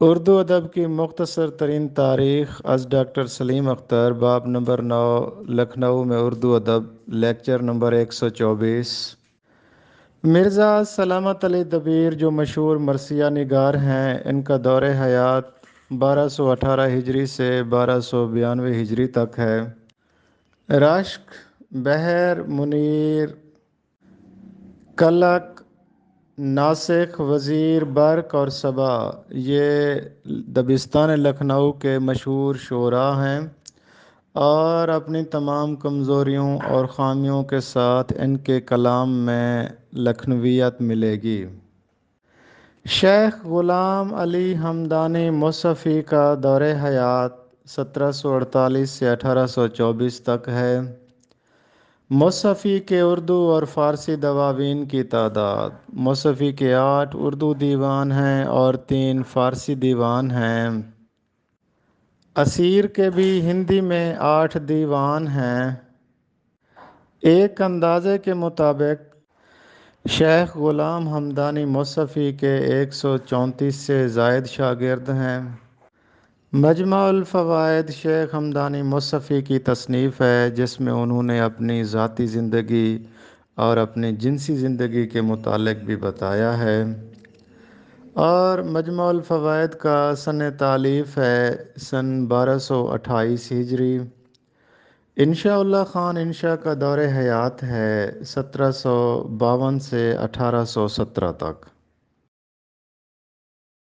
اردو ادب کی مختصر ترین تاریخ از ڈاکٹر سلیم اختر، باب نمبر 9، لکھنؤ میں اردو ادب، لیکچر نمبر 124۔ مرزا سلامت علی دبیر جو مشہور مرثیہ نگار ہیں، ان کا دور حیات 1218 ہجری سے 1292 ہجری تک ہے۔ رشک، بحر منیر، کلک، ناسک، وزیر برق اور صبا یہ دبستان لکھنؤ کے مشہور شعراء ہیں، اور اپنی تمام کمزوریوں اور خامیوں کے ساتھ ان کے کلام میں لکھنویت ملے گی۔ شیخ غلام علی ہمدانی مصفی کا دور حیات 1748 سے 1824 تک ہے۔ مصفی کے اردو اور فارسی دواوین کی تعداد: مصفی کے 8 اردو دیوان ہیں اور 3 فارسی دیوان ہیں۔ اسیر کے بھی ہندی میں 8 دیوان ہیں۔ ایک اندازے کے مطابق شیخ غلام ہمدانی مصفی کے 134 سے زائد شاگرد ہیں۔ مجمع الفوائد شیخ ہمدانی مصفی کی تصنیف ہے، جس میں انہوں نے اپنی ذاتی زندگی اور اپنی جنسی زندگی کے متعلق بھی بتایا ہے، اور مجمع الفوائد کا سن تالیف ہے سن 1228 ہجری۔ انشاء اللہ خان انشا کا دور حیات ہے 1752 سے 1817 تک۔